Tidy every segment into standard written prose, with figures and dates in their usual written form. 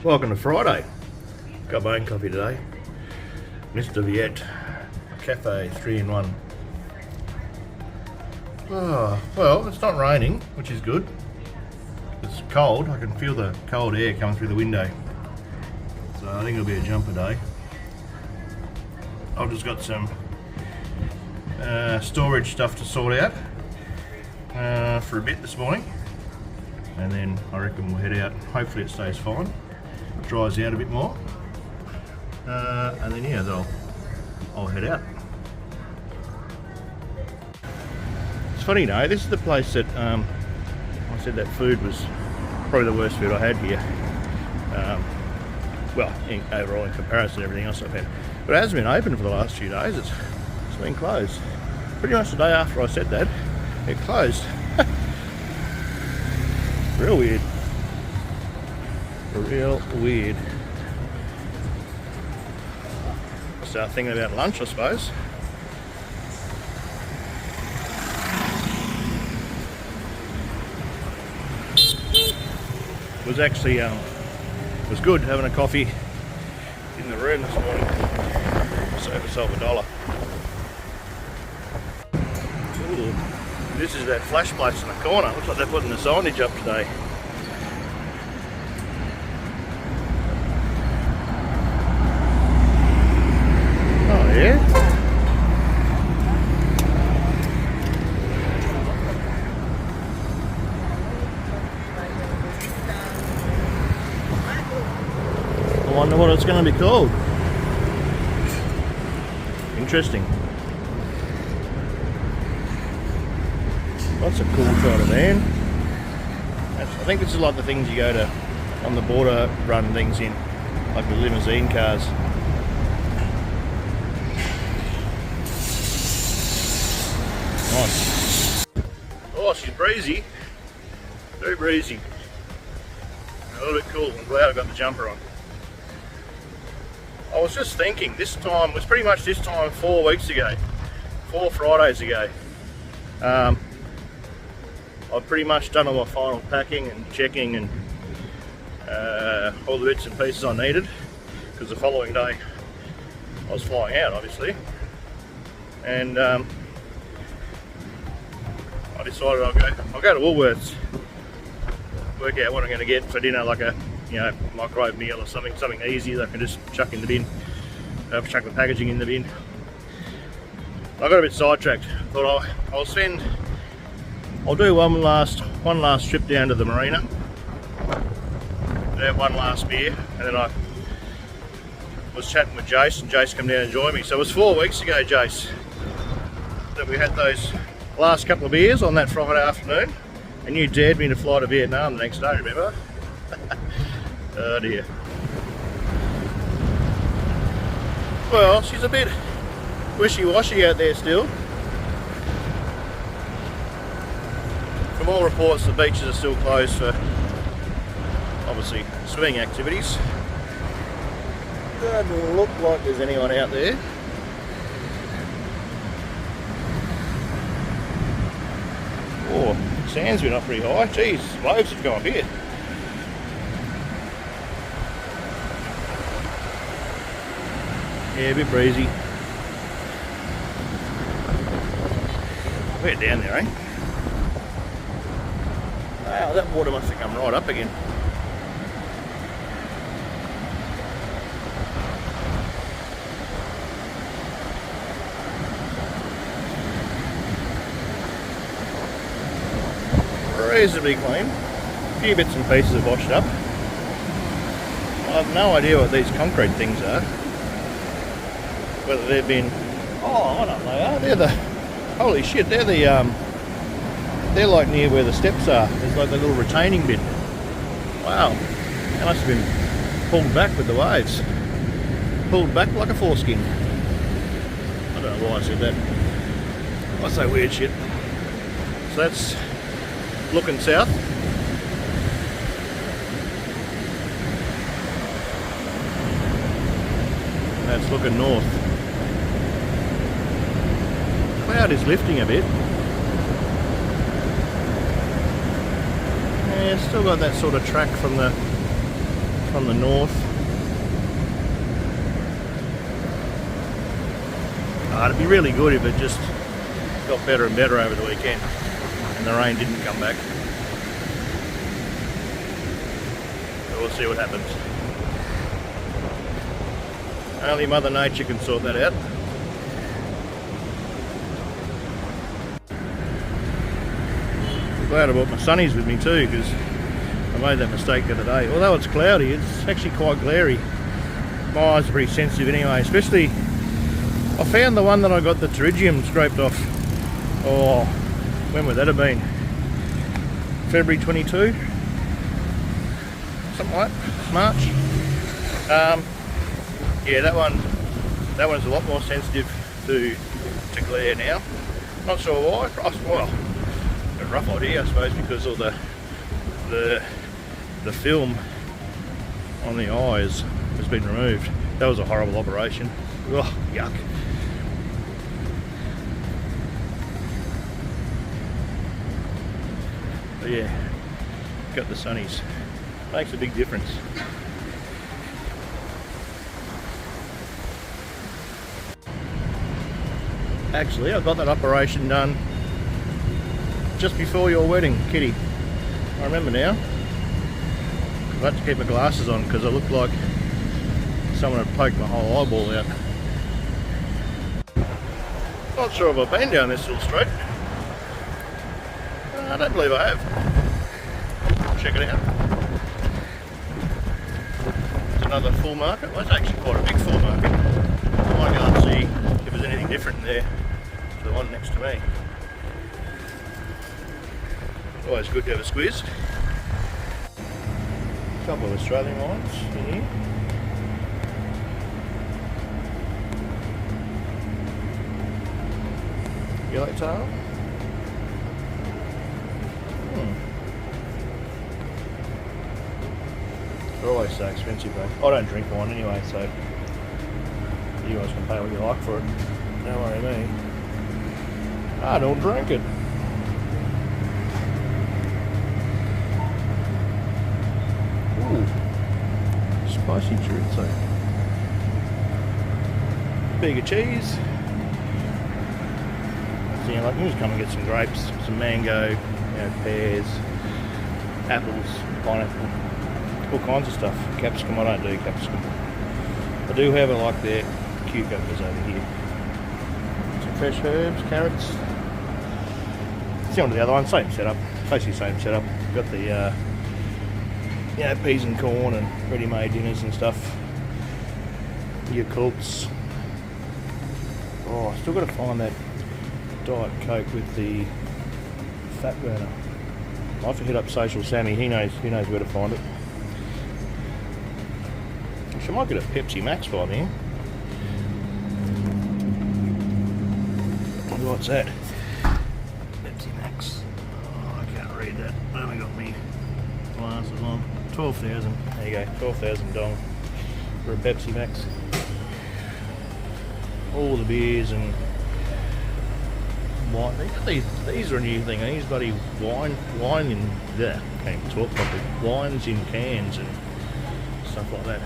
Welcome to Friday. Got my own coffee today. Mr. Viet Cafe 3-in-1. Oh, well, it's not raining, which is good. It's cold. I can feel the cold air coming through the window. So I think it'll be a jumper day. I've just got some storage stuff to sort out for a bit this morning. And then I reckon we'll head out. Hopefully it stays fine. Dries out a bit more. And then yeah, I'll head out. It's funny, this is the place that I said that food was probably the worst food I had here. Well, overall in comparison to everything else I've had. But it hasn't been open for the last few days. It's been closed. Pretty much the day after I said that, it closed. Real weird. Real weird. I'll start thinking about lunch, I suppose. It was actually it was good having a coffee in the room this morning. Saved myself $1. Ooh, this is that flash place in the corner. Looks like they're putting the signage up today. Oh yeah. I wonder what it's going to be called. Interesting. That's a cool sort of van. I think this is like the things you go to on the border run things in, like the limousine cars. Nice. Oh, she's breezy. Very breezy. A little bit cool. I'm glad I got the jumper on. I was just thinking, this time was pretty much this time 4 weeks ago, 4 Fridays ago. I've pretty much done all my final packing and checking and all the bits and pieces I needed, because the following day I was flying out, obviously, and I decided I'll go to Woolworths, work out what I'm going to get for dinner, like a microwave meal or something easy that I can just chuck in the bin, chuck the packaging in the bin. I got a bit sidetracked. Thought I'll do one last trip down to the marina, have one last beer, and then I was chatting with Jace, and Jace come down and join me. So it was 4 weeks ago, Jace, that we had those last couple of beers on that Friday afternoon, and you dared me to fly to Vietnam the next day, remember? Oh dear. Well, she's a bit wishy-washy out there still. From all reports, the beaches are still closed for, obviously, swimming activities. Doesn't look like there's anyone out there. Oh, sand's been up pretty high. Geez, waves have gone up here. Yeah, a bit breezy. We're down there, eh? Wow, that water must have come right up again. Reasonably clean. A few bits and pieces have washed up. I have no idea what these concrete things are. Whether they've been... Oh, I don't know. They're the... Holy shit, they're the... They're like near where the steps are. There's like the little retaining bit. Wow. They must have been pulled back with the waves. Pulled back like a foreskin. I don't know why I said that. I say weird shit. So that's looking south. That's looking north. Cloud is lifting a bit. Yeah, still got that sort of track from the from the north. It'd be really good if it just got better and better over the weekend and the rain didn't come back. But we'll see what happens. Only Mother Nature can sort that out. I'm glad I brought my sunnies with me too, because I made that mistake the other day. Although it's cloudy, it's actually quite glary. My eyes are pretty sensitive anyway, especially I found the one that I got the pterygium scraped off. Oh, when would that have been? February 22? Something like that. March. Yeah, that one's a lot more sensitive to glare now. Not sure why. Well, a rough idea, I suppose, because of the film on the eyes has been removed. That was a horrible operation. Oh, yuck. But yeah, got the sunnies. Makes a big difference. Actually, I got that operation done just before your wedding, Kitty. I remember now. I had to keep my glasses on because I looked like someone had poked my whole eyeball out. Not sure if I've been down this little street. I don't believe I have. Check it out. It's another full market. Well, it's actually quite a big full market. I might go and see if there's anything different there to the one next to me. Always good to have a squeeze. A couple of Australian wines in here. Yellowtail. They're always so expensive though. I don't drink wine anyway, so you guys can pay what you like for it. Don't worry me. I don't drink it. Ooh, spicy chorizo. Bag of cheese. So, you know, like, you just come and get some grapes, some mango, you know, pears, apples, pineapple, all kinds of stuff. Capsicum, I don't do capsicum. I do have like their cucumbers over here. Some fresh herbs, carrots. See on to the other one, same setup, basically same setup. Got the you know, peas and corn and ready-made dinners and stuff. Yakults. Oh, I still got to find that Diet Coke with the fat burner. I'll have to hit up Social Sammy. He knows where to find it. Actually, I might get a Pepsi Max by then. What's that? Pepsi Max. Oh, I can't read that. I haven't got me glasses on. 12,000. There you go. 12,000 dong for a Pepsi Max. All the beers and wine. These are a new thing. These bloody wine in there. Can't even talk properly. Wines in cans and stuff like that.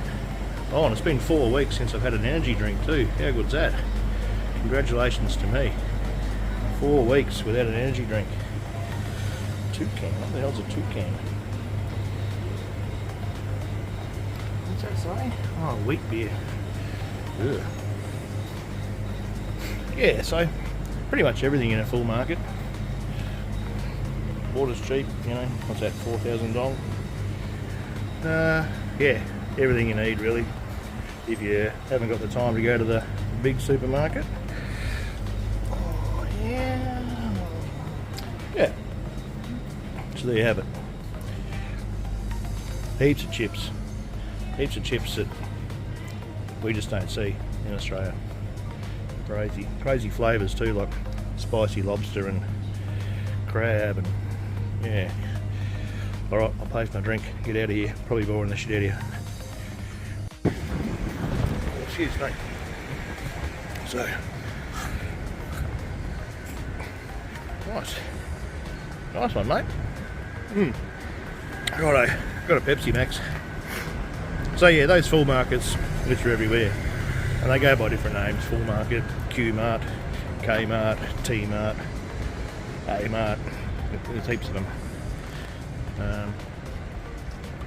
Oh, and it's been 4 weeks since I've had an energy drink too. How good's that? Congratulations to me. 4 weeks without an energy drink. Toucan. What the hell's a toucan? What's that say? Oh, wheat beer. Ugh. Yeah, so pretty much everything in a full market. Water's cheap, you know. What's that? 4,000 dong. Yeah, everything you need really. If you haven't got the time to go to the big supermarket. Oh yeah. Yeah. So there you have it. Heaps of chips. Heaps of chips that we just don't see in Australia. Crazy flavours too, like spicy lobster and crab and yeah. Alright, I'll pay for my drink, get out of here, probably boring the shit out of you. Excuse me. So, nice one mate. Righto, got a Pepsi Max. So yeah, those full markets, which are everywhere, and they go by different names: full market, Q Mart, K Mart, T Mart, A Mart. There's heaps of them.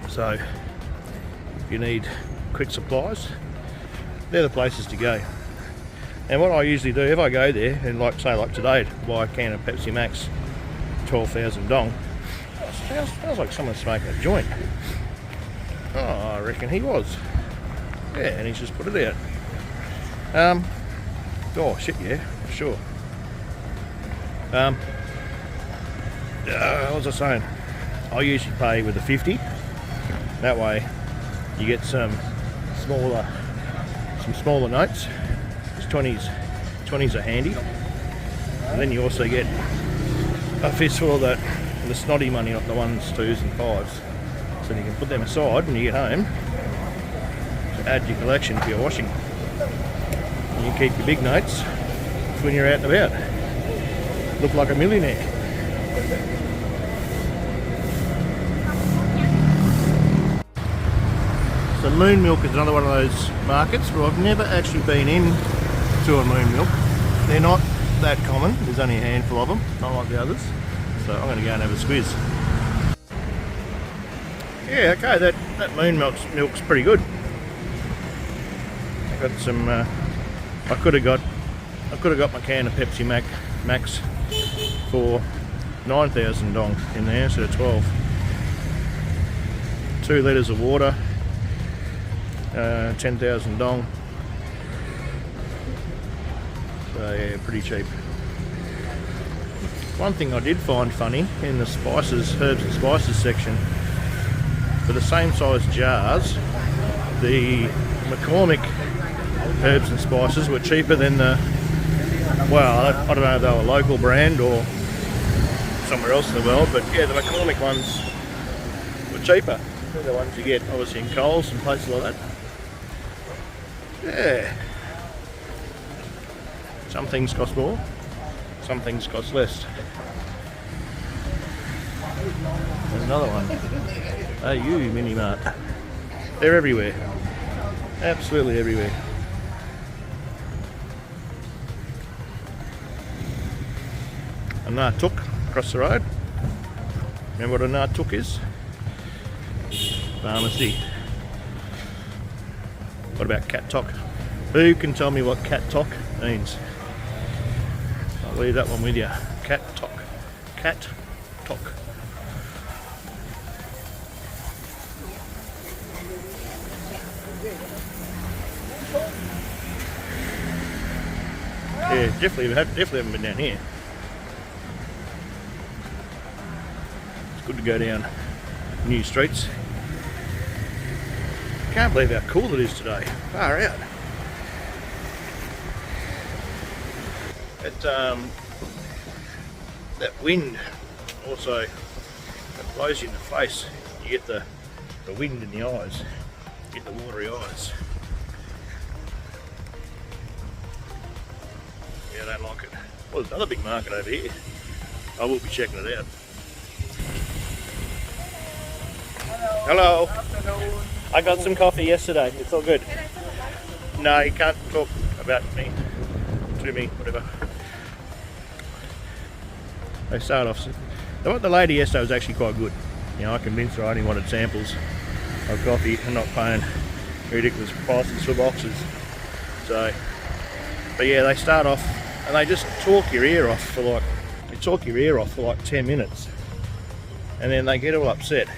So if you need quick supplies, they're the places to go. And what I usually do, if I go there, and like today, buy a can of Pepsi Max, 12,000 dong, smells like someone's smoking a joint. Oh, I reckon he was. Yeah, and he's just put it out. Oh shit, yeah, for sure. What was I saying? I usually pay with a 50. That way you get some smaller notes. 20s are handy. And then you also get a fistful of the snotty money, not the 1s, 2s and 5s. So you can put them aside when you get home to add to your collection for your washing. And you keep your big notes when you're out and about. Look like a millionaire. So Moon Milk is another one of those markets where I've never actually been in to a Moon Milk. They're not that common, there's only a handful of them, not like the others. So I'm going to go and have a squiz. Yeah, okay, that Moon milk's pretty good. I got some. I could have got my can of Pepsi Max for 9,000 dong in there instead of 12. 2 litres of water, 10,000 dong. So yeah, pretty cheap. One thing I did find funny in the spices, herbs and spices section, for the same size jars, the McCormick herbs and spices were cheaper than the, well, I don't know if they were a local brand or somewhere else in the world, but yeah, the McCormick ones were cheaper. They're the ones you get obviously in Coles and places like that. Yeah. Some things cost more, some things cost less. There's another one. AU Mini Mart. They're everywhere. Absolutely everywhere. A Nha Tuk across the road. Remember what a Nha Tuk is? Pharmacy. What about Cat Tok? Who can tell me what Cat Tok means? I'll leave that one with you. Cat Tok. Cat Tok. Yeah, definitely haven't been down here. It's good to go down new streets. Can't believe how cool it is today. Far out. That wind also blows you in the face. You get the wind in the eyes. You get the watery eyes. Yeah, I don't like it. Well, there's another big market over here. I will be checking it out. Hello. Hello. I got some coffee yesterday. It's all good. No, you can't talk about me. To me, whatever. They start off. The lady yesterday was actually quite good. You know, I convinced her I only wanted samples of coffee and not paying ridiculous prices for boxes. So, but yeah, they start off and they just talk your ear off for like 10 minutes, and then they get all upset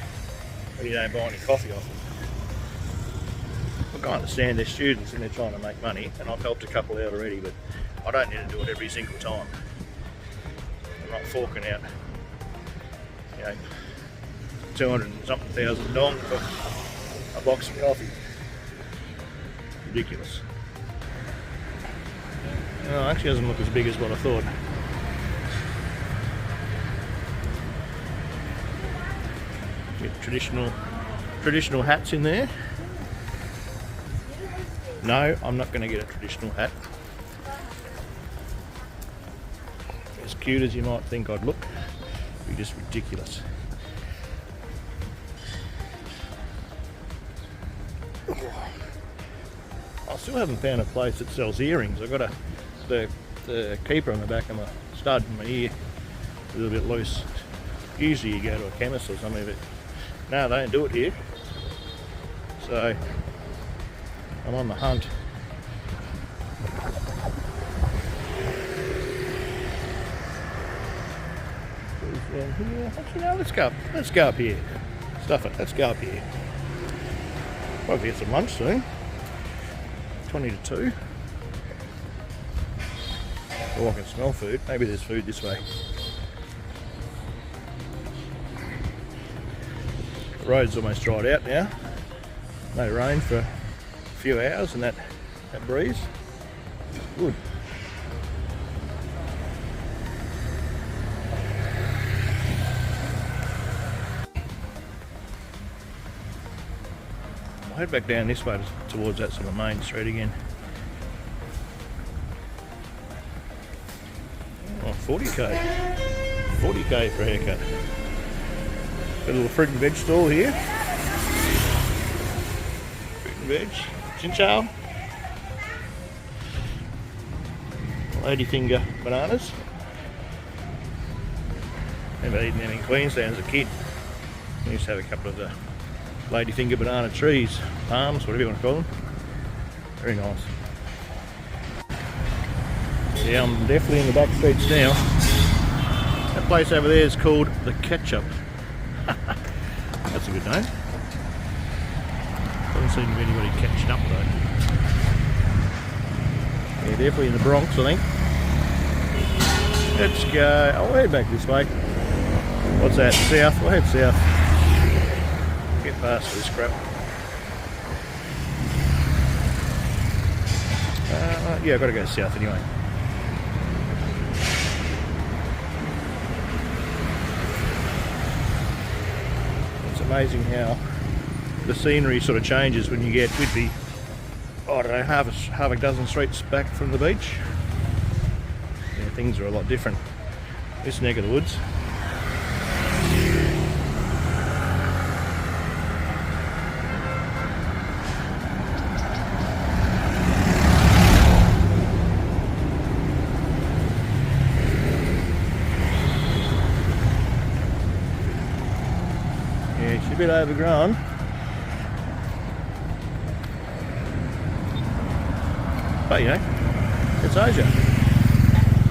when you don't buy any coffee off them. I understand they're students and they're trying to make money, and I've helped a couple out already, but I don't need to do it every single time. I'm not forking out, you know, 200 and something thousand dong for a box of coffee. Ridiculous. No, it actually doesn't look as big as what I thought. Get traditional hats in there. No, I'm not going to get a traditional hat. As cute as you might think I'd look, it'd be just ridiculous. I still haven't found a place that sells earrings. I've got the keeper on the back of my stud in my ear, a little bit loose. Usually you go to a chemist or something, but no, they don't do it here. So I'm on the hunt. Down here. Actually, no, let's go up here. Stuff it, let's go up here. Probably get some lunch soon. 20 to 2. Oh, I can smell food. Maybe there's food this way. The road's almost dried out now. No rain for a few hours, and that breeze. Good. I'll head back down this way towards that sort of main street again. Oh, 40k. 40k for a haircut. Got a little fruit and veg stall here. Fruit and veg. Chinchow. Ladyfinger bananas. Remember eating them in Queensland as a kid. I used to have a couple of the ladyfinger banana trees, palms, whatever you want to call them. Very nice. Yeah, I'm definitely in the back streets now. That place over there is called The Ketchup. That's a good name. Doesn't seem to be anybody catching up though. Yeah, definitely in the Bronx, I think. Let's go. I'll head back this way. What's that? South? We'll head south. Get past this crap. Yeah, I've got to go south anyway. It's amazing how the scenery sort of changes when you get, we'd be, I don't know, half a dozen streets back from the beach. Yeah, things are a lot different. This neck of the woods. A bit overgrown. But you know, it's Asia.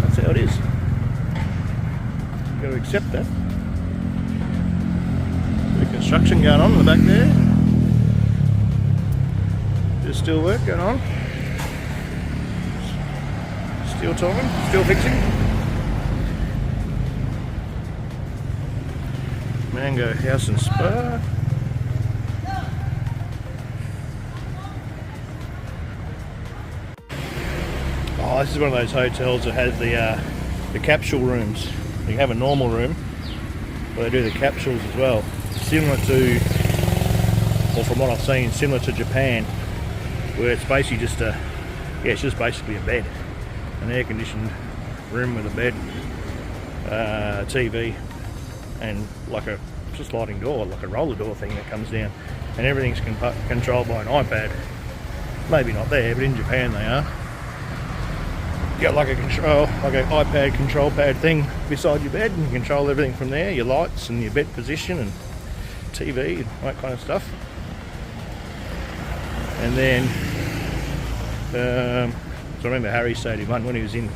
That's how it is. You've got to accept that. Bit of construction going on in the back there. There's still work going on. Steel timing, steel fixing. Mango House and Spa. Oh, this is one of those hotels that has the capsule rooms. You have a normal room, but they do the capsules as well. Similar to, or from what I've seen, similar to Japan, where it's basically just it's just basically a bed, an air-conditioned room with a bed, TV, and like a sliding door, like a roller door thing that comes down, and everything's controlled by an iPad. Maybe not there, but in Japan they are. You got like an iPad control pad thing beside your bed, and you control everything from there, your lights and your bed position and TV and that kind of stuff. And then so I remember Harry stayed in one when he was in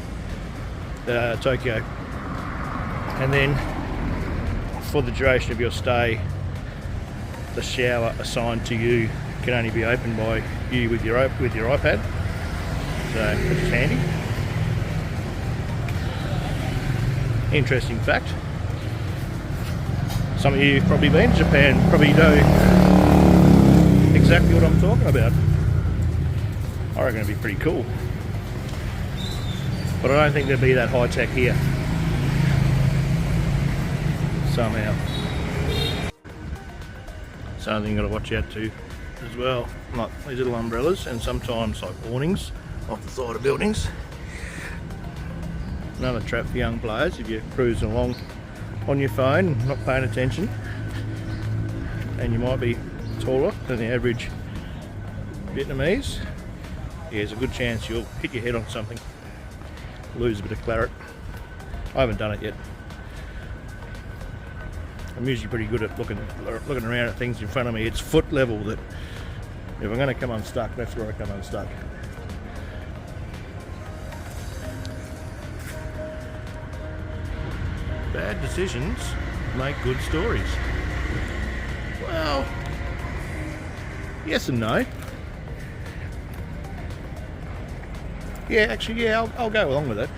Tokyo, and then for the duration of your stay, the shower assigned to you can only be opened by you with your iPad. So which is handy. Interesting fact. Some of you have probably been to Japan, probably know exactly what I'm talking about. I reckon it'd be pretty cool. But I don't think there'd be that high tech here. Somehow. Something you've got to watch out to as well, like these little umbrellas and sometimes like awnings off the side of buildings. Another trap for young players if you're cruising along on your phone, not paying attention, and you might be taller than the average Vietnamese, yeah, there's a good chance you'll hit your head on something, lose a bit of claret. I haven't done it yet. I'm usually pretty good at looking around at things in front of me. It's foot level that if I'm going to come unstuck, that's where I come unstuck. Bad decisions make good stories. Well, yes and no. Yeah, actually, yeah, I'll go along with it.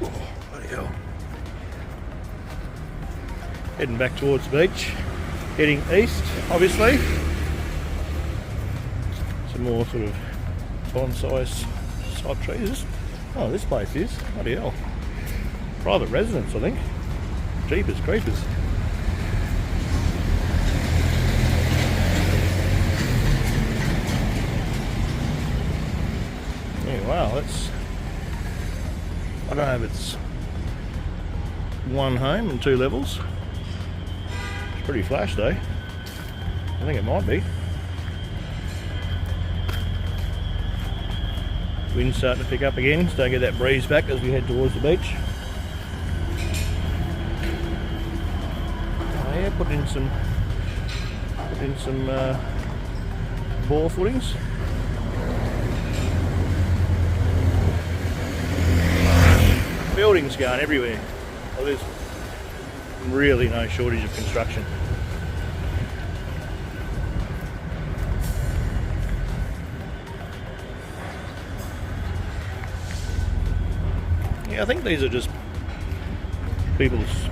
Oh, bloody hell. Heading back towards the beach. Heading east, obviously. Some more sort of bonsai type trees. Oh, this place is. Bloody hell. Private residence, I think. Jeepers creepers. Yeah, wow, that's... I don't know if it's one home and 2 levels. It's pretty flash though. I think it might be. Wind's starting to pick up again, so don't get that breeze back as we head towards the beach. Oh yeah, put in some bore footings. Buildings going everywhere. Well, there's really no shortage of construction. Yeah, I think these are just people's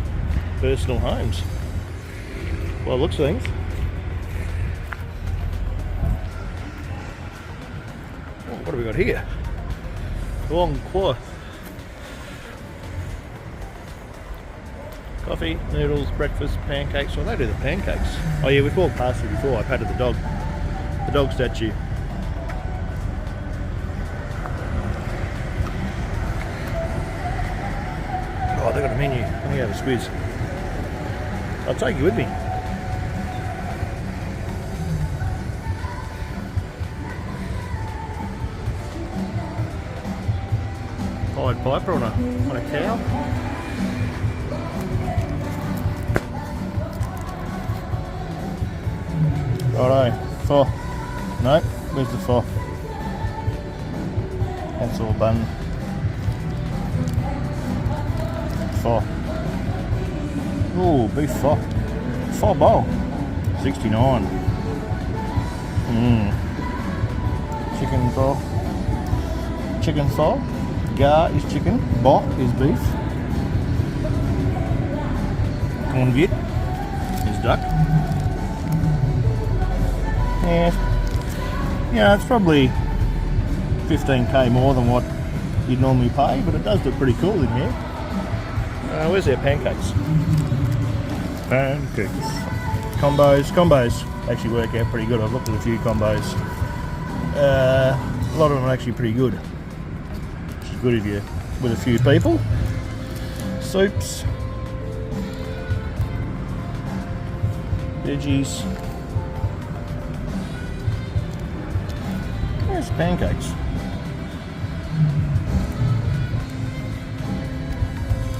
personal homes. Well, it looks things. Oh, what have we got here? Long Qua. Coffee, noodles, breakfast, pancakes. Well, they do the pancakes. Oh yeah, we've walked past it before. I patted the dog statue. Oh, they've got a menu. Let me have a squiz. I'll take you with me. Pied Piper on a cow. Righto, pho. No, where's the pho? That's all bun. Pho. Ooh, beef pho. Pho bowl. 69. Chicken pho. Chicken pho. Gar is chicken. Bok is beef. Corn viet is duck. Yeah, it's probably 15k more than what you'd normally pay, but it does look pretty cool in here. Where's their pancakes? Pancakes. Combos actually work out pretty good. I've looked at a few combos. A lot of them are actually pretty good. Which is good if you're with a few people. Soups. Veggies. There's pancakes.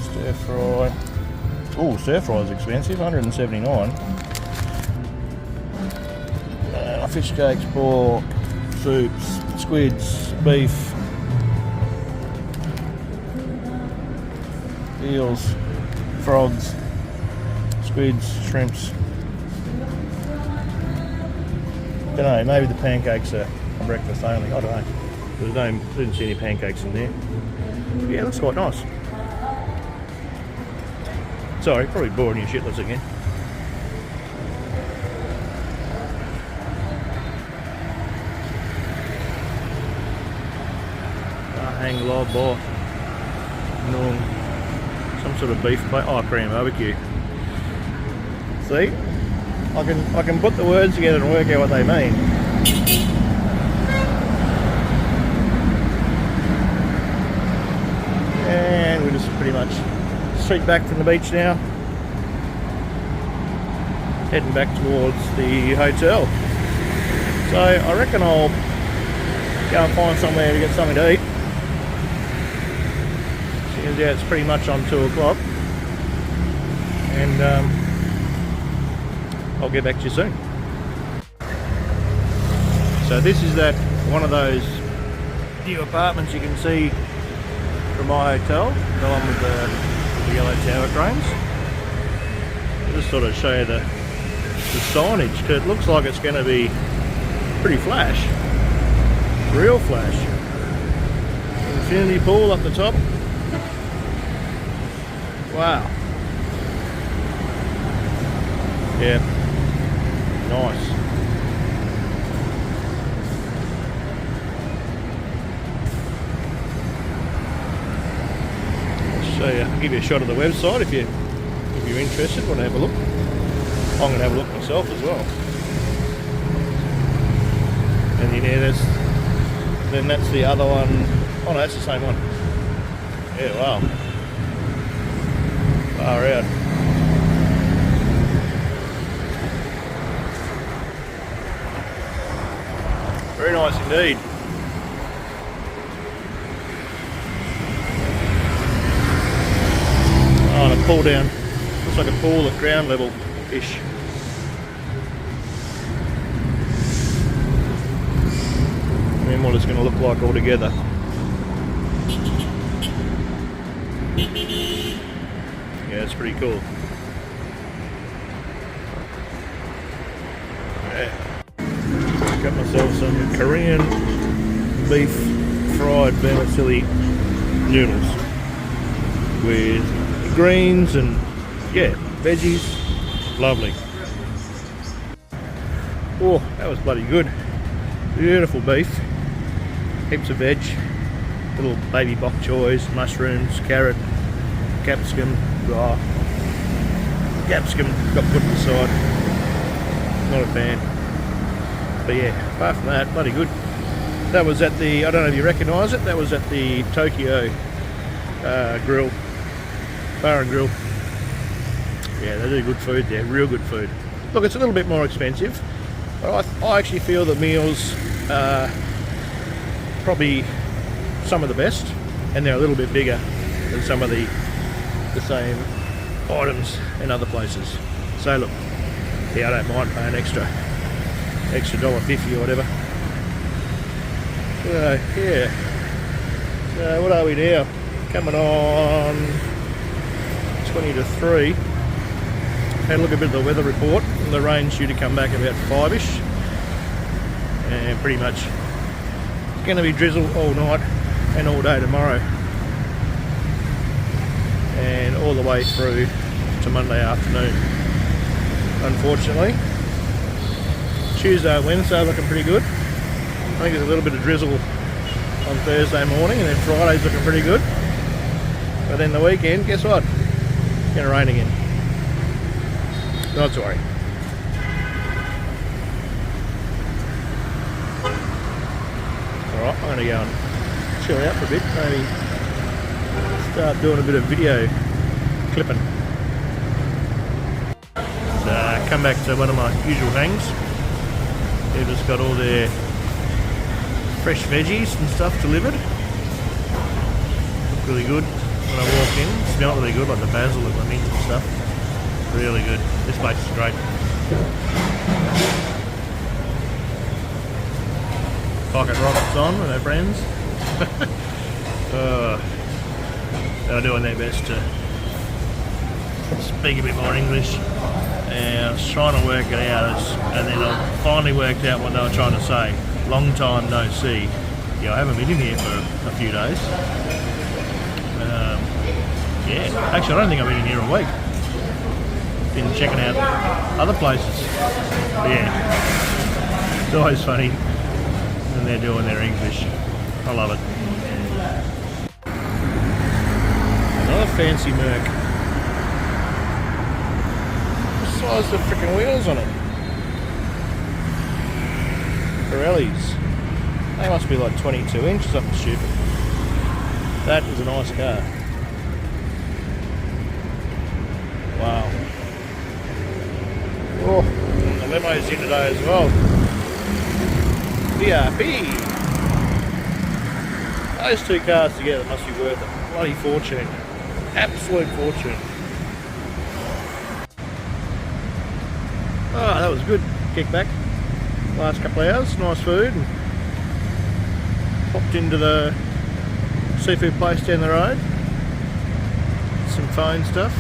Stir fry. Oh, stir fry is expensive, 179. Fish cakes, pork, soups, squids, beef, eels, frogs, squids, shrimps. Don't know, maybe the pancakes are breakfast only, I don't know. Didn't see any pancakes in there. Yeah, it looks quite nice. Sorry, probably boring you shitless again. Hang low bar. No, some sort of beef plate. Oh, Korean barbecue. See? I can put the words together and work out what they mean. And we're just pretty much straight back from the beach now. heading back towards the hotel. So I reckon I'll go and find somewhere to get something to eat. Seeing as it's pretty much on 2 o'clock. And I'll get back to you soon. So this is that one of those new apartments you can see from my hotel, the one with the yellow tower cranes. I'll just sort of show you the signage, because it looks like it's going to be pretty flash, real flash. Infinity pool up the top. Wow. Yeah, nice. So I'll give you a shot of the website if you're interested, want to have a look. I'm going to have a look myself as well. And then that's the other one. Oh no, that's the same one. Yeah, wow. Far out. Very nice indeed. Oh, and a pull down. Looks like a pool at ground level-ish. And then what it's going to look like all together. Yeah, it's pretty cool. Yeah. Got myself some Korean beef fried vermicelli noodles with greens and yeah, veggies. Lovely. Oh, that was bloody good. Beautiful beef. Heaps of veg. Little baby bok choys, mushrooms, carrot, capsicum. Oh, capsicum got put aside. Not a fan. But yeah, apart from that, bloody good. That was at the, I don't know if you recognise it, that was at the Tokyo grill, bar and grill. Yeah, they do good food there, real good food. Look, it's a little bit more expensive, but I actually feel the meals are probably some of the best, and they're a little bit bigger than some of the same items in other places. So look, yeah, I don't mind paying extra $1.50 or whatever. So yeah, so what are we now? Coming on 20 to 3. Had a look at a bit of the weather report, and the rain's due to come back about 5ish, and pretty much going to be drizzle all night and all day tomorrow, and all the way through to Monday afternoon, unfortunately. Tuesday and Wednesday looking pretty good. I think there's a little bit of drizzle on Thursday morning, and then Friday's looking pretty good. But then the weekend, guess what? It's going to rain again. Not to worry. Alright, I'm going to go and chill out for a bit. Maybe start doing a bit of video clipping. So, come back to one of my usual hangs. They've just got all their fresh veggies and stuff delivered. Look really good when I walk in. Smell really good, like the basil and the mint and stuff. Really good. This place is great. Pocket rockets on with our friends. They're doing their best to speak a bit more English. And I was trying to work it out, and then I finally worked out what they were trying to say. Long time no see. Yeah, I haven't been in here for a few days. Yeah, actually I don't think I've been in here a week. Been checking out other places. But yeah, it's always funny when they're doing their English. I love it. Another fancy Merc. Size the freaking wheels on it. Pirellis. They must be like 22 inches, something stupid. That is a nice car. Wow. Oh. limos in today as well. BRP. Those two cars together must be worth a bloody fortune. Absolute fortune. Oh, that was a good kickback. Last couple of hours, nice food. And popped into the seafood place down the road. Some phone stuff.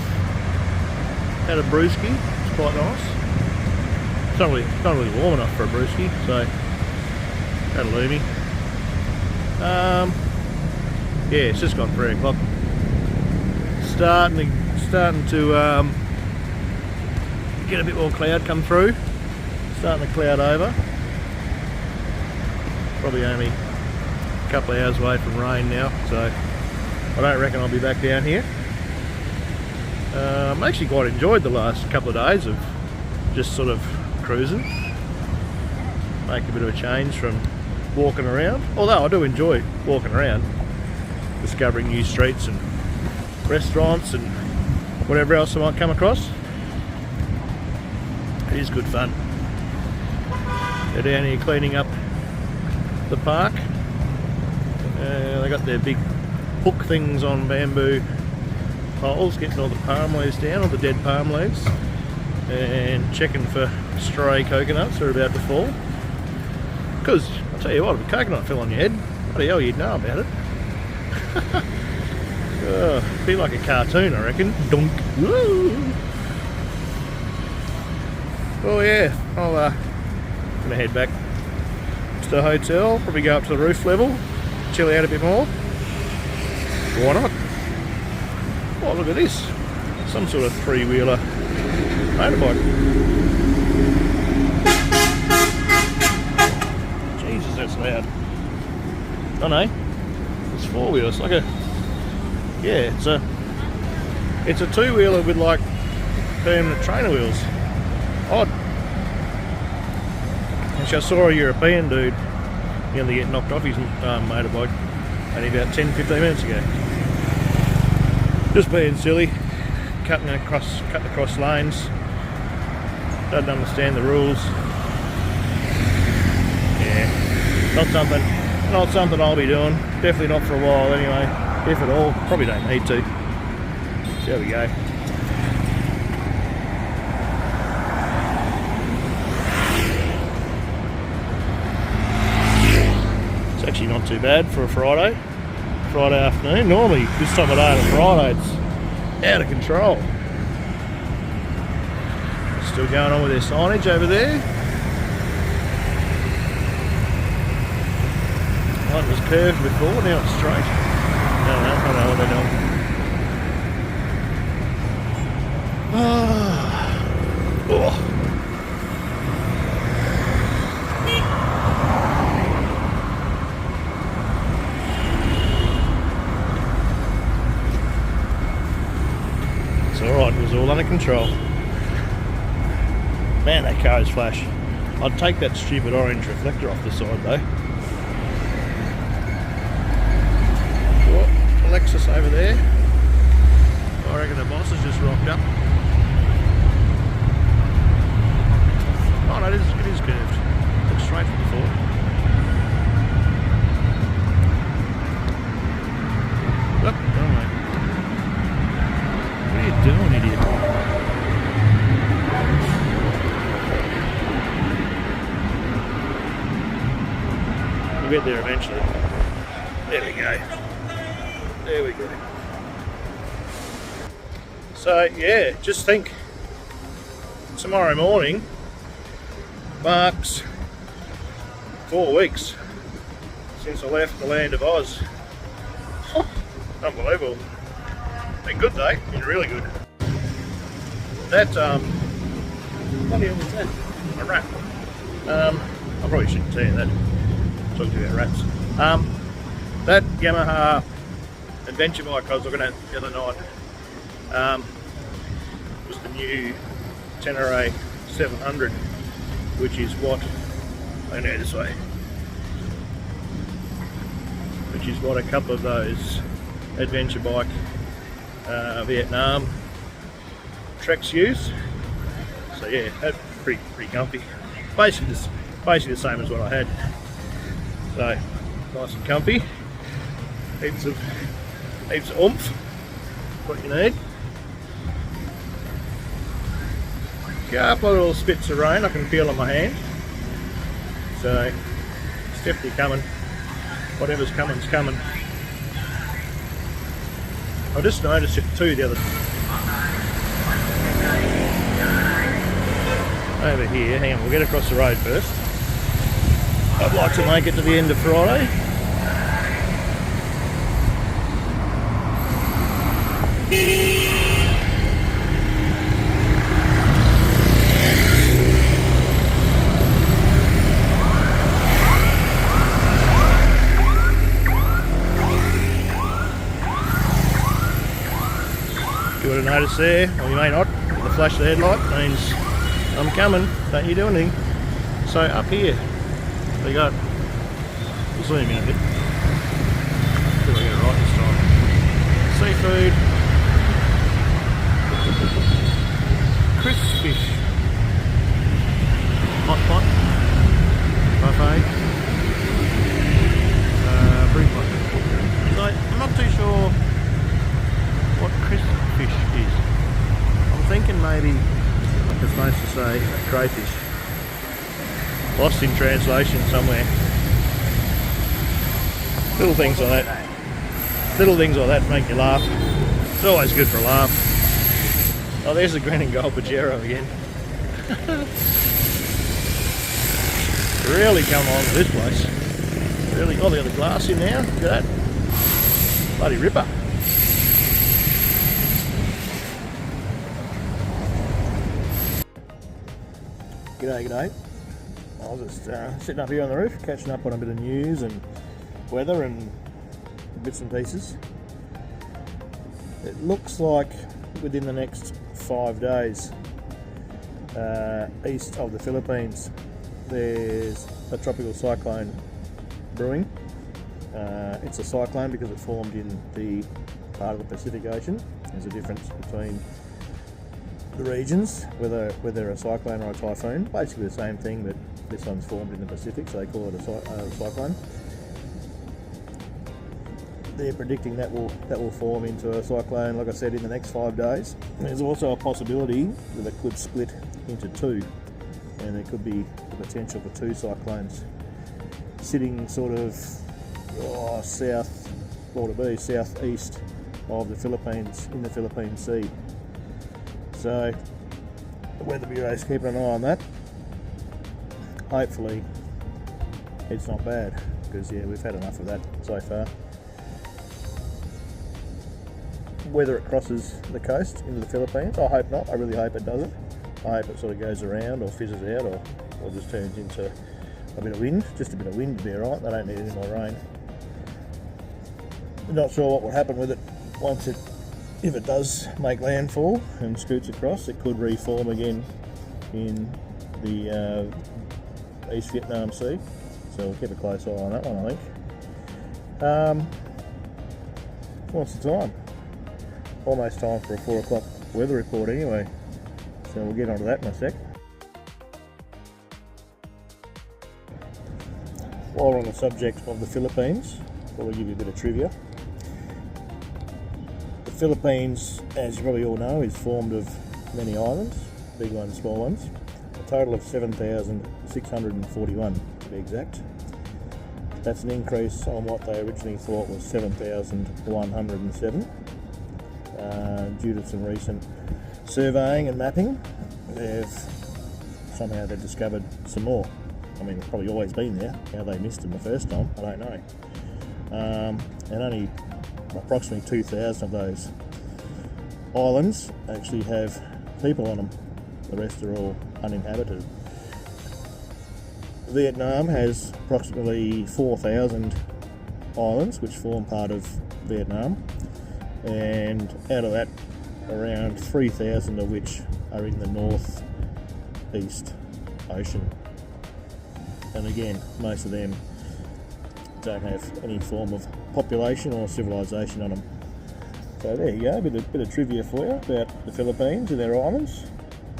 Had a brewski, it's quite nice. It's not really warm enough for a brewski, so had a loomy. Yeah, it's just gone 3 o'clock. Starting to get a bit more cloud come through. Starting to cloud over. Probably only a couple of hours away from rain now, so I don't reckon I'll be back down here. I've actually quite enjoyed the last couple of days of just sort of cruising. Make a bit of a change from walking around. Although I do enjoy walking around, discovering new streets and restaurants and whatever else I might come across. It is good fun. They're down here cleaning up the park. They got their big hook things on bamboo poles, getting all the palm leaves down, all the dead palm leaves, and checking for stray coconuts that are about to fall. Because I'll tell you what, if a coconut fell on your head, bloody hell, you'd know about it. Be like a cartoon, I reckon. Dunk. Woo! Oh yeah, I'll gonna head back to the hotel, probably go up to the roof level, chill out a bit more. Why not? Oh, look at this. Some sort of three-wheeler motorbike. Jesus, that's loud. Oh no, it's four-wheelers. Like a, yeah, it's a two-wheeler with like permanent trainer wheels. Odd. Actually, I saw a European dude nearly get knocked off his motorbike only about 10-15 minutes ago. Just being silly, cutting across lanes. Doesn't understand the rules. Yeah, not something I'll be doing. Definitely not for a while anyway. If at all, probably don't need to. So there we go. It's actually not too bad for a Friday afternoon. Normally this time of day on a Friday it's out of control. Still going on with their signage over there. One was curved before, now it's straight. I don't know what they're doing. Oh. It's alright, it was all under control. Man, that car is flash. I'd take that stupid orange reflector off the side though. Oh, Lexus over there. I reckon the boss has just rocked up. Oh no, it is curved. Looks straight from before. Oop, wrong way. What are you doing, idiot? We'll get there eventually. There we go. There we go. So yeah, just think, tomorrow morning marks 4 weeks since I left the land of Oz. Unbelievable. Been good though, been really good. That what the hell was that? A rat. I probably shouldn't tell you that. Talk to you about rats. That Yamaha adventure bike I was looking at the other night was the new Tenere 700, which is what I know this way. Which is what a couple of those adventure bike Vietnam Treks use. So yeah, pretty comfy. Basically the same as what I had. So nice and comfy. Heaps of oomph. What you need. Couple of little spits of rain I can feel on my hand. So it's definitely coming. Whatever's coming's coming. I just noticed it too the other over here. Hang on, we'll get across the road first. I'd like to make it to the end of Friday. You would have noticed there, or you may not, the flash of the headlight means I'm coming, don't you do anything. So up here, there you go. We'll zoom in a bit. See if I get it right this time. Seafood. Crisp fish. Hot pot. Buffet. Brink pot. So I'm not too sure what crisp fish is. I'm thinking maybe, like it's supposed to say, crayfish. Lost in translation somewhere. Little things like that. Little things like that make you laugh. It's always good for a laugh. Oh, there's the green and gold Pajero again. Really coming along to this place. Really, oh, they got the glass in now. Look at that. Bloody ripper. G'day. I was just sitting up here on the roof, catching up on a bit of news and weather and bits and pieces. It looks like within the next 5 days, east of the Philippines, there's a tropical cyclone brewing. It's a cyclone because it formed in the part of the Pacific Ocean. There's a difference between the regions, whether a cyclone or a typhoon. Basically the same thing, but this one's formed in the Pacific, so they call it a cyclone. They're predicting that will form into a cyclone, like I said, in the next 5 days. There's also a possibility that it could split into two, and there could be the potential for two cyclones sitting sort of southeast of the Philippines, in the Philippine Sea. So the Weather Bureau is keeping an eye on that. Hopefully it's not bad, because yeah, we've had enough of that so far. Whether it crosses the coast into the Philippines, I hope not. I really hope it doesn't. I hope it sort of goes around or fizzes out, or just turns into a bit of wind. Just a bit of wind would be alright. They don't need any more rain. I'm not sure what will happen with it if it does make landfall and scoots across. It could reform again in the East Vietnam Sea. So we'll keep a close eye on that one, I think. What's the time? Almost time for a 4 o'clock weather report anyway, so we'll get onto that in a sec. While we're on the subject of the Philippines, I'll give you a bit of trivia. The Philippines, as you probably all know, is formed of many islands, big ones, small ones, a total of 7,641 to be exact. That's an increase on what they originally thought was 7,107. Due to some recent surveying and mapping, they've discovered some more. I mean, it's probably always been there. How they missed them the first time, I don't know. And only approximately 2,000 of those islands actually have people on them. The rest are all uninhabited. Vietnam has approximately 4,000 islands which form part of Vietnam, and out of that, around 3,000 of which are in the northeast ocean. And again, most of them don't have any form of population or civilization on them. So there you go, a bit of trivia for you about the Philippines and their islands,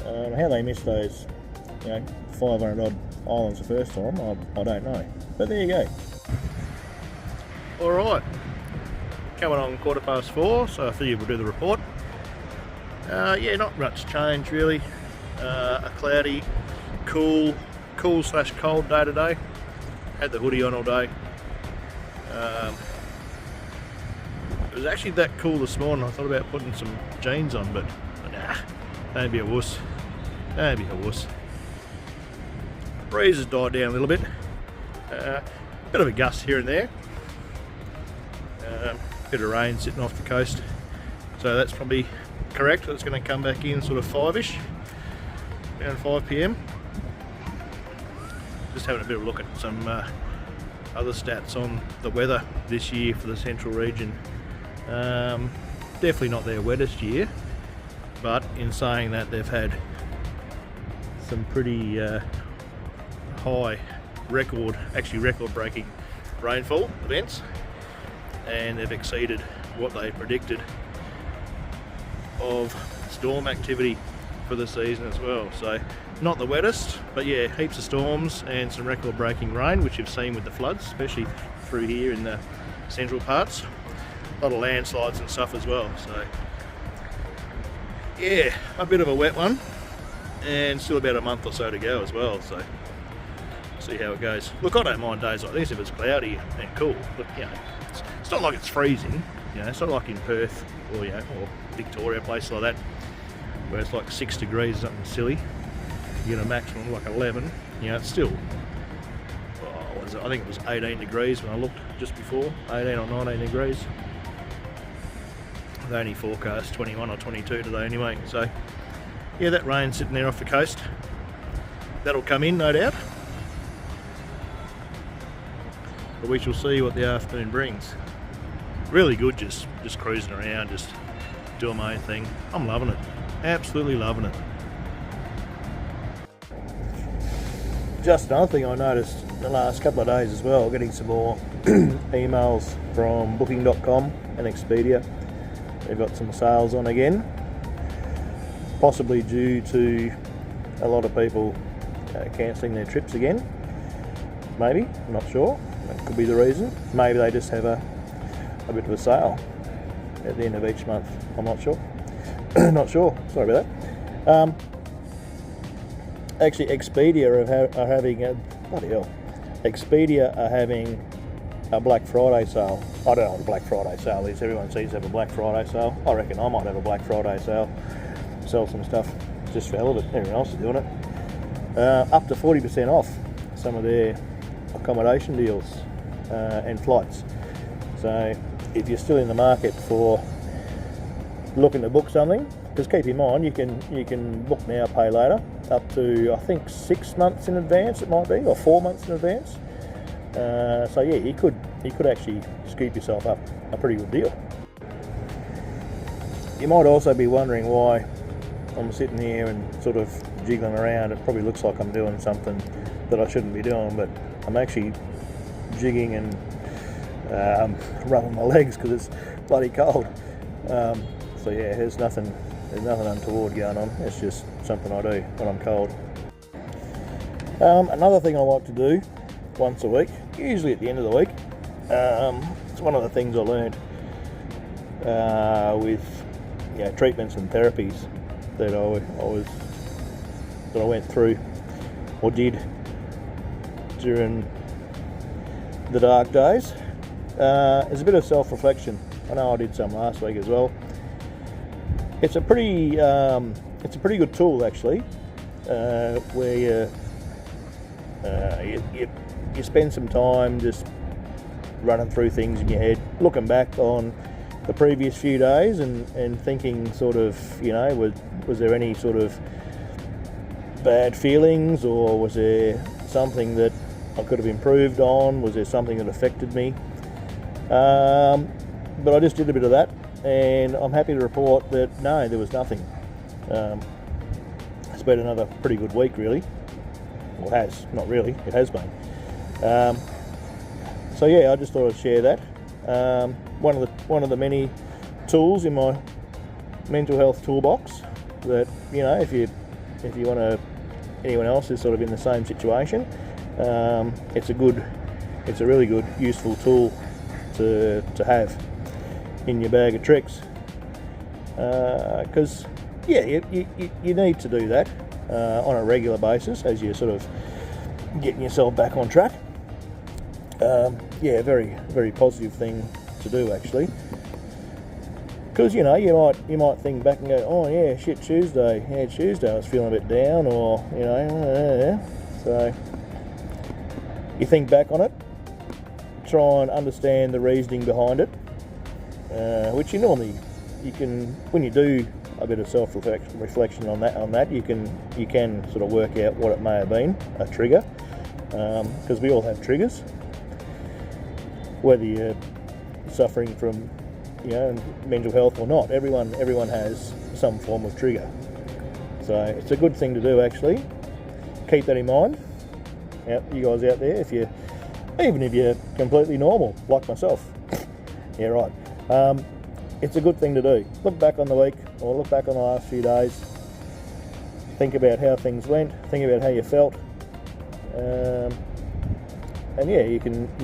how they missed those 500 odd islands the first time, I don't know. But there you go. Alright, coming on 4:15, so I figured we'll do the report. Yeah, not much change really. A cloudy, cool / cold day today. Had the hoodie on all day. It was actually that cool this morning. I thought about putting some jeans on, but nah, don't be a wuss. Don't be a wuss. Breeze has died down a little bit. Bit of a gust here and there. Bit of rain sitting off the coast, so that's probably correct. It's going to come back in sort of 5ish, around 5 PM. Just having a bit of a look at some other stats on the weather this year for the central region. Definitely not their wettest year, but in saying that, they've had some pretty high record-breaking rainfall events, and they've exceeded what they predicted of storm activity for the season as well. So not the wettest, but yeah, heaps of storms and some record-breaking rain, which you've seen with the floods, especially through here in the central parts. A lot of landslides and stuff as well. So yeah, a bit of a wet one, and still about a month or so to go as well. So see how it goes. Look, I don't mind days like this if it's cloudy and cool, but it's not like it's freezing. It's not like in Perth or or Victoria, places like that, where it's like 6 degrees, something silly. You get a maximum of like 11. It's still, what is it? I think it was 18 degrees when I looked just before, 18 or 19 degrees. They only forecast 21 or 22 today anyway. So yeah, that rain's sitting there off the coast. That'll come in, no doubt. But we shall see what the afternoon brings. Really good, just cruising around, just doing my own thing. I'm loving it, absolutely loving it. Just another thing I noticed the last couple of days as well, getting some more emails from Booking.com and Expedia. They've got some sales on again, possibly due to a lot of people cancelling their trips again. Maybe, I'm not sure. That could be the reason. Maybe they just have a bit of a sale at the end of each month. I'm not sure. Not sure. Sorry about that. Actually, Expedia are having a bloody hell. Expedia are having a Black Friday sale. I don't know what a Black Friday sale is. Everyone seems to have a Black Friday sale. I reckon I might have a Black Friday sale. Sell some stuff just for hell of it. Everyone else is doing it. Up to 40% off some of their accommodation deals and flights. So if you're still in the market for looking to book something, because keep in mind you can book now, pay later, up to I think 6 months in advance it might be, or 4 months in advance. So yeah, you could actually scoop yourself up a pretty good deal. You might also be wondering why I'm sitting here and sort of jiggling around. It probably looks like I'm doing something that I shouldn't be doing, but I'm actually jigging and rubbing my legs because it's bloody cold. So yeah, there's nothing untoward going on. It's just something I do when I'm cold. Another thing I like to do once a week, usually at the end of the week, it's one of the things I learned with treatments and therapies that I went through or did during the dark days. It's a bit of self-reflection. I know I did some last week as well. It's a pretty good tool actually, where you spend some time just running through things in your head, looking back on the previous few days and thinking sort of, was there any sort of bad feelings, or was there something that I could have improved on? Was there something that affected me? But I just did a bit of that, and I'm happy to report that no, there was nothing. It's been another pretty good week, really. Well, it has, not really, it has been. So yeah, I just thought I'd share that. One of the many tools in my mental health toolbox that, if you want to anyone else is sort of in the same situation, it's a really good, useful tool to have in your bag of tricks. Because you need to do that on a regular basis as you're sort of getting yourself back on track. Very, very positive thing to do, actually. Because, you might think back and go, oh yeah, shit, Tuesday I was feeling a bit down, or, so you think back on it, try and understand the reasoning behind it, which you can, when you do a bit of self-reflection on that, you can sort of work out what it may have been, a trigger, because we all have triggers, whether you're suffering from mental health or not. Everyone has some form of trigger, so it's a good thing to do, actually. Keep that in mind, you guys out there, even if you're completely normal like myself. Yeah, right. It's a good thing to do. Look back on the week, or look back on the last few days, think about how things went, think about how you felt, and you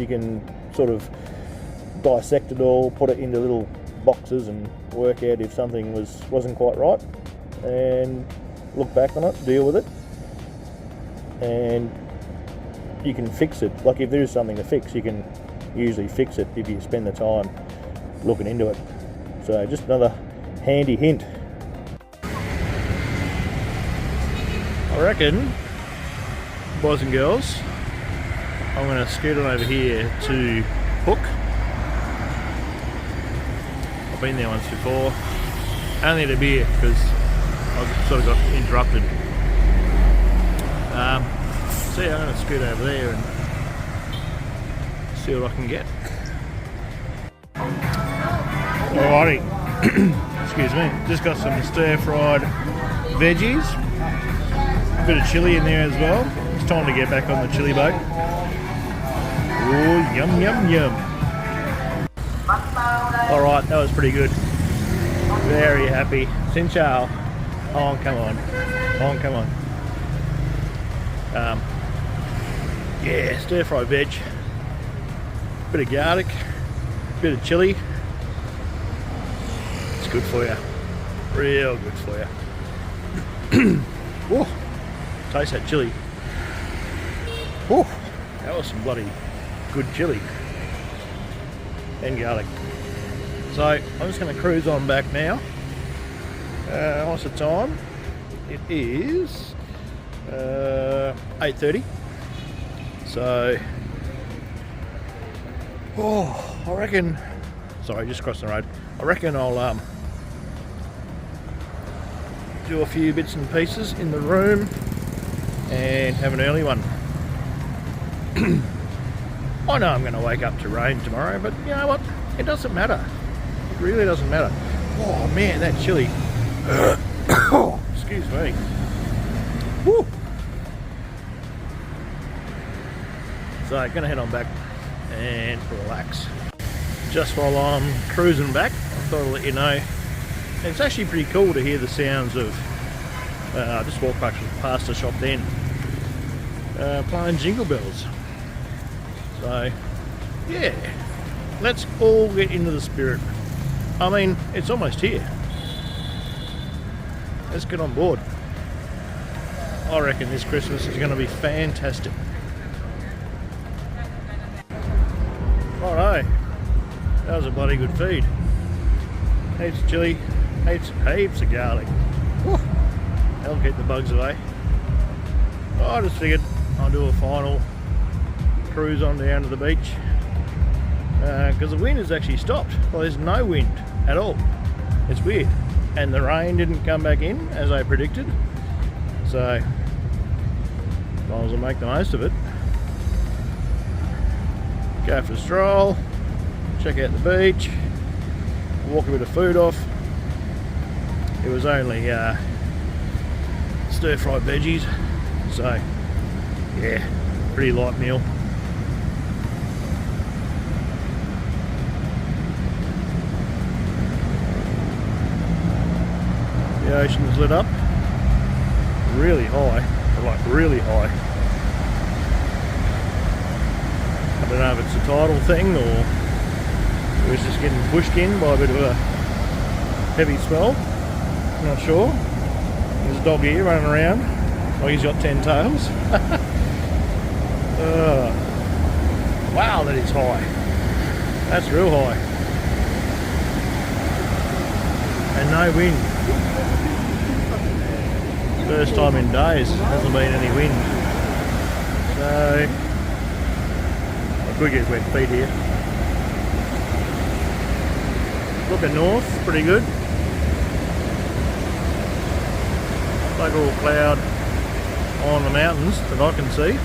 can sort of dissect it all, put it into little boxes and work out if something wasn't quite right, and look back on it, deal with it, and you can fix it. Like, if there is something to fix, you can usually fix it if you spend the time looking into it. So just another handy hint. I reckon, boys and girls, I'm going to scoot on over here to Hook. I've been there once before. I only had a beer because I sort of got interrupted. So yeah, I'm going to scoot over there and see what I can get. Alrighty, excuse me, just got some stir-fried veggies, a bit of chilli in there as well. It's time to get back on the chilli boat. Oh, yum, yum, yum. Alright, that was pretty good. Very happy. Sinchao. Oh, come on. Oh, come on. Yeah, stir-fried veg. Bit of garlic, bit of chilli. It's good for you. Real good for you. Oh, taste that chilli. Oh, that was some bloody good chilli. And garlic. So I'm just going to cruise on back now. What's the time? It is 8:30. So, I reckon. Sorry, just crossing the road. I reckon I'll do a few bits and pieces in the room and have an early one. I know I'm going to wake up to rain tomorrow, but you know what? It doesn't matter. It really doesn't matter. Oh man, that chilli. Excuse me. Woo. So I'm going to head on back and relax. Just while I'm cruising back, I thought I'd let you know. It's actually pretty cool to hear the sounds of, I just walked past the shop then, playing Jingle Bells. So, yeah, let's all get into the spirit. I mean, it's almost here. Let's get on board. I reckon this Christmas is going to be fantastic. Righto, that was a bloody good feed. Heaps of chilli, heaps of garlic. Woo. That'll keep the bugs away. I just figured I'll do a final cruise on down to the beach because the wind has actually stopped. Well, there's no wind at all. It's weird. And the rain didn't come back in as I predicted. So, might as well make the most of it. Go for a stroll, check out the beach, walk a bit of food off. It was only stir-fried veggies, so yeah, pretty light meal. The ocean's lit up really high. like really high. I don't know if it's a tidal thing or it was just getting pushed in by a bit of a heavy swell. Not sure. There's a dog here running around. Oh, he's got 10 tails. Wow, that is high. That's real high. And no wind. First time in days, hasn't been any wind. So, I could get wet feet here. Looking north, pretty good. Like all cloud on the mountains that I can see.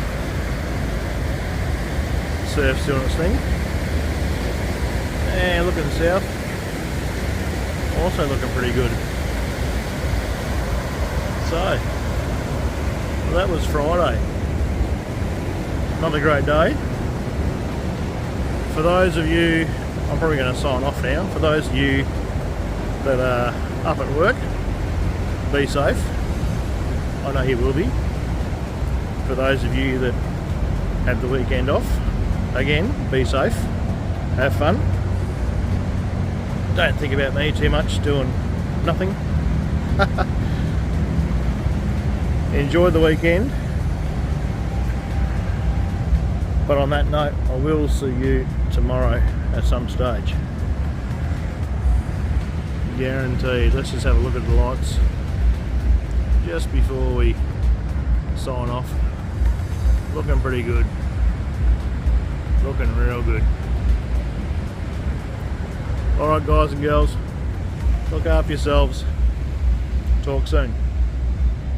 Surf's doing its thing. And looking south, also looking pretty good. So, well, that was Friday. Not a great day. For those of you, I'm probably going to sign off now. For those of you that are up at work, be safe. I know you will be. For those of you that have the weekend off, again, be safe. Have fun. Don't think about me too much doing nothing. Enjoy the weekend. But on that note, I will see you tomorrow at some stage. Guaranteed. Let's just have a look at the lights just before we sign off. Looking pretty good. Looking real good. Alright guys and girls, look after yourselves. Talk soon.